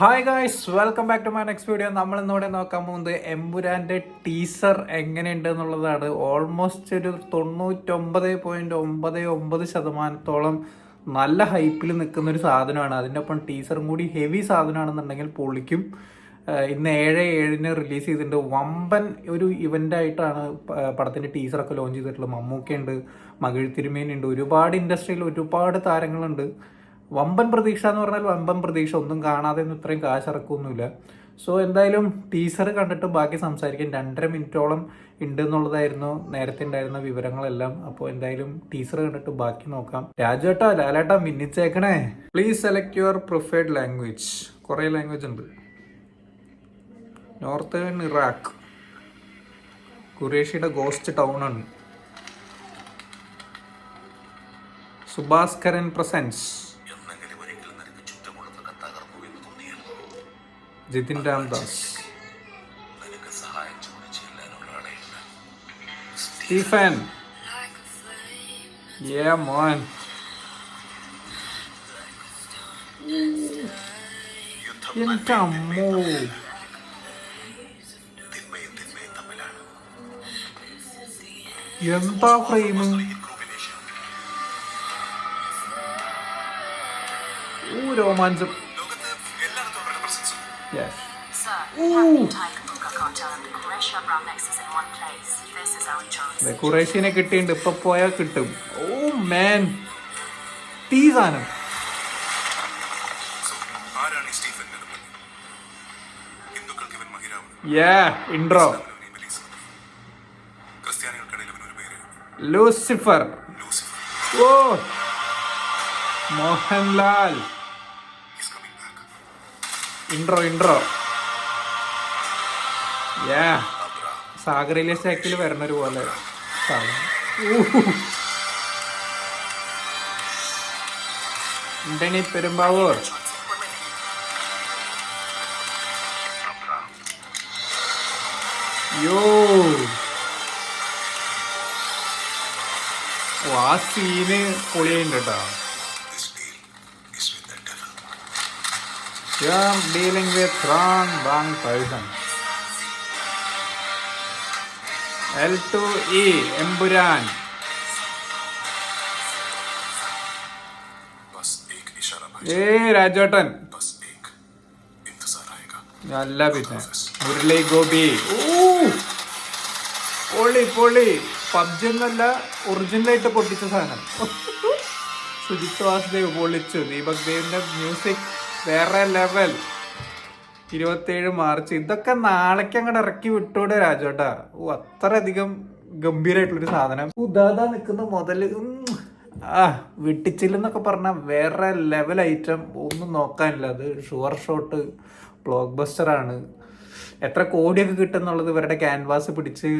Hi guys, welcome back to my next video. നമ്മൾ ഇന്നിവിടെ നോക്കാൻ പോകുന്നത് എമ്പുരാന്റെ ടീസർ എങ്ങനെയുണ്ട് എന്നുള്ളതാണ്. ഓൾമോസ്റ്റ് ഒരു 99.99% നല്ല ഹൈപ്പിൽ നിൽക്കുന്ന ഒരു സാധനമാണ്. അതിൻ്റെ ഒപ്പം ടീസറും കൂടി ഹെവി സാധനമാണെന്നുണ്ടെങ്കിൽ പൊളിക്കും. ഇന്ന് 7/7 റിലീസ് ചെയ്തിട്ടുണ്ട്. വമ്പൻ ഒരു ഇവന്റ് ആയിട്ടാണ് പടത്തിന്റെ ടീസറൊക്കെ ലോഞ്ച് ചെയ്തിട്ടുള്ളത്. മമ്മൂക്കയുണ്ട്, മകിഴ് തിരുമേനിയുണ്ട്, ഒരുപാട് ഇൻഡസ്ട്രിയിൽ ഒരുപാട് താരങ്ങളുണ്ട്. വമ്പൻ പ്രതീക്ഷ എന്ന് പറഞ്ഞാൽ വമ്പൻ പ്രതീക്ഷ. ഒന്നും കാണാതെ ഒന്നും ഇത്രയും കാശിറക്കൊന്നുമില്ല. സോ എന്തായാലും ടീസർ കണ്ടിട്ട് ബാക്കി സംസാരിക്കാം. 2.5 മിനിറ്റോളം ഉണ്ട് എന്നുള്ളതായിരുന്നു നേരത്തെ ഉണ്ടായിരുന്ന വിവരങ്ങളെല്ലാം. അപ്പോൾ എന്തായാലും ടീസർ കണ്ടിട്ട് ബാക്കി നോക്കാം. രാജുവേട്ടാ, ലാലേട്ടാ, മിന്നിച്ചേക്കണേ. Please select your preferred language. കുറേ ലാംഗ്വേജ് ഉണ്ട്. നോർത്തേൺ ഇറാഖ്, ഖുറേഷിയുടെ ഗോസ്റ്റ് ടൗൺ ആണ്. Subhaskaran presence, Jithin Ramdas, Stephen, yeah man, എൻ്റെ അമ്മോ, എന്താ ഫ്രെയിം, രോമാഞ്ചം. Yes. ഖുറേഷിനെ കിട്ടിയിട്ടുണ്ട്. ഇപ്പൊ പോയാൽ കിട്ടും. ഓ മാൻ, ടീ സാധനം. ഇൻട്രോ. ലൂസിഫർ. ഓ, മോഹൻലാൽ. ഇൻട്രോ. സാഗറിലെ സ്റ്റാക്കിൽ വരണൊരു പോലെ ഇന്റണി പെരുമ്പാവൂർ. യോ, ആ സീന് പൊളിയുണ്ട് കേട്ടോ. You're dealing with wrong person. L2E Empuraan. രാജോട്ടൻ. അല്ല പിന്നെ മുരളി ഗോപി. പൊളി. പബ്ജി ഒന്നല്ല, ഒറിജിനലായിട്ട് പൊട്ടിച്ച സാധനം. സുജിത് വാസുദേവ് പൊളിച്ചു. ദീപക് ദേവിന്റെ മ്യൂസിക് വേറെ ലെവൽ. 27 മാർച്ച്. ഇതൊക്കെ നാളേക്ക് അങ്ങോട്ട് ഇറക്കി വിട്ടൂടെ രാജോട്ടാ. അത്രയധികം ഗംഭീരമായിട്ടുള്ളൊരു സാധനം. ഉദാദാ നിൽക്കുന്ന മുതല് വെട്ടിച്ചില്ലെന്നൊക്കെ പറഞ്ഞാൽ വേറെ ലെവൽ ഐറ്റം. ഒന്നും നോക്കാനില്ല. അത് ഷുവർ ഷോട്ട് ബ്ലോക്ക് ബസ്റ്ററാണ്. എത്ര കോടിയൊക്കെ കിട്ടുന്നുള്ളത് ഇവരുടെ ക്യാൻവാസ് പിടിച്ച്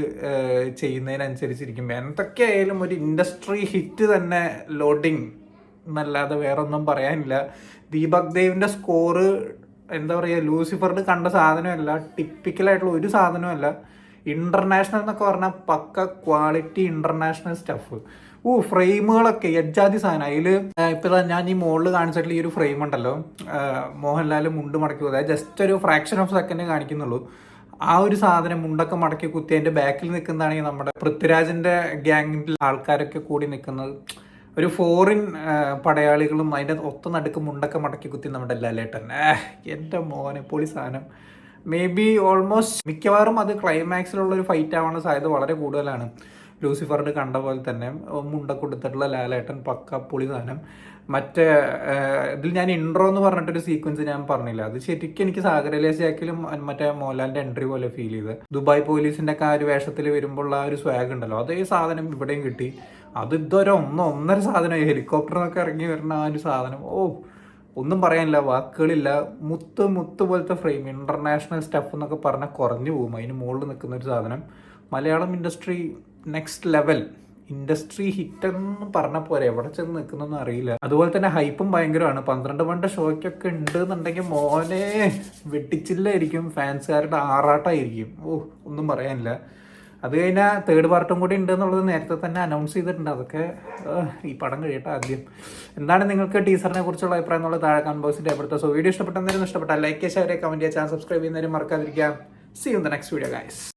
ചെയ്യുന്നതിനനുസരിച്ചിരിക്കും. എന്തൊക്കെയായാലും ഒരു ഇൻഡസ്ട്രി ഹിറ്റ് തന്നെ. ലോഡിങ് എന്നല്ലാതെ വേറെ ഒന്നും പറയാനില്ല. ദീപക് ദേവിന്റെ സ്കോറ് എന്താ പറയുക, ലൂസിഫറിൽ കണ്ട സാധനമല്ല, ടിപ്പിക്കലായിട്ടുള്ള ഒരു സാധനമല്ല. ഇന്റർനാഷണൽ എന്നൊക്കെ പറഞ്ഞാൽ പക്ക ക്വാളിറ്റി ഇന്റർനാഷണൽ സ്റ്റഫ്. ഫ്രെയിമുകളൊക്കെ എജ്ജാതി സാധനം. അതിൽ ഇപ്പം ഞാൻ ഈ മുകളിൽ കാണിച്ചിട്ടുള്ള ഈ ഒരു ഫ്രെയിം ഉണ്ടല്ലോ, മോഹൻലാൽ മുണ്ട് മടക്കി പോയത് ജസ്റ്റ് ഒരു ഫ്രാക്ഷൻ ഓഫ് സെക്കൻഡ് കാണിക്കുന്നുള്ളൂ. ആ ഒരു സാധനം മുണ്ടൊക്കെ മടക്കി കുത്തി അതിന്റെ ബാക്കിൽ നിൽക്കുന്നതാണെങ്കിൽ നമ്മുടെ പൃഥ്വിരാജിന്റെ ഗ്യാങ്ങിൽ ആൾക്കാരൊക്കെ കൂടി നിൽക്കുന്നത്. ഒരു ഫോറിൻ പടയാളികളും അതിൻ്റെ ഒത്ത നടുക്ക് മുണ്ടൊക്കെ മടക്കി കുത്തി നമ്മുടെ ലാലേട്ടൻ. എൻ്റെ മോനെ പൊളി സാധനം. മേ ബി ഓൾമോസ്റ്റ് മിക്കവാറും അത് ക്ലൈമാക്സിലുള്ള ഒരു ഫൈറ്റ് ആവാനുള്ള സാധ്യത വളരെ കൂടുതലാണ്. ലൂസിഫറിൽ കണ്ട പോലെ തന്നെ മുണ്ടൊക്കെ കൊടുത്തിട്ടുള്ള ലാലേട്ടൻ പക്ക പൊളി സാധനം. മറ്റേ ഇതിൽ ഞാൻ ഇൻട്രോ എന്ന് പറഞ്ഞിട്ടൊരു സീക്വൻസ് ഞാൻ പറഞ്ഞില്ല, അത് ശരിക്കും എനിക്ക് സാഗരലേശാക്കിലും മറ്റേ മോഹൻലാലിന്റെ എൻട്രി പോലെ ഫീൽ ചെയ്ത്. ദുബായ് പോലീസിന്റെ ഒക്കെ ആ ഒരു വേഷത്തിൽ വരുമ്പോൾ ആ ഒരു സ്വാഗ് ഉണ്ടല്ലോ, അതേ സാധനം ഇവിടെയും കിട്ടി. അത് ഇതൊരു 1.5 സാധനമായി. ഹെലികോപ്റ്ററിനൊക്കെ ഇറങ്ങി വരുന്ന ആ ഒരു സാധനം. ഒന്നും പറയാനില്ല, വാക്കുകളില്ല. മുത്ത് പോലത്തെ ഫ്രെയിം. ഇന്റർനാഷണൽ സ്റ്റഫ് എന്നൊക്കെ പറഞ്ഞാൽ കുറഞ്ഞു പോകും. അതിന് മുകളിൽ നിൽക്കുന്ന ഒരു സാധനം. Malayalam industry next level. Industry hit എന്ന് പറഞ്ഞ പോലെ എവിടെ ചെന്ന് നിൽക്കുന്നൊന്നും അറിയില്ല. അതുപോലെ തന്നെ ഹൈപ്പും ഭയങ്കരമാണ്. 12 മണിയുടെ ഷോയ്ക്കൊക്കെ ഉണ്ട് എന്നുണ്ടെങ്കിൽ മോനെ വെട്ടിച്ചില്ലായിരിക്കും. ഫാൻസുകാരുടെ ആറാട്ടായിരിക്കും. ഒന്നും പറയാനില്ല. അത് കഴിഞ്ഞാൽ തേർഡ് പാർട്ടും കൂടി ഉണ്ട് എന്നുള്ളത് നേരത്തെ തന്നെ അനൗൺസ് ചെയ്തിട്ടുണ്ട്. അതൊക്കെ ഈ പടം കഴിയട്ടെ ആദ്യം. എന്താണ് നിങ്ങൾക്ക് ടീസറിനെ കുറിച്ചുള്ള അഭിപ്രായം എന്നുള്ളത് താഴെ കമന്റ് ബോക്സിൽ രേഖപ്പെടുത്തുക. സോ വീഡിയോ ഇഷ്ടപ്പെട്ടാൽ ലൈക്ക് ചെയ്യുക, ഷെയർ ചെയ്യുക, കമന്റ് ചെയ്യുക, ചാനൽ സബ്സ്ക്രൈബ് ചെയ്യുന്നവരും മറക്കാതിരിക്കാം. See you in the next video, guys.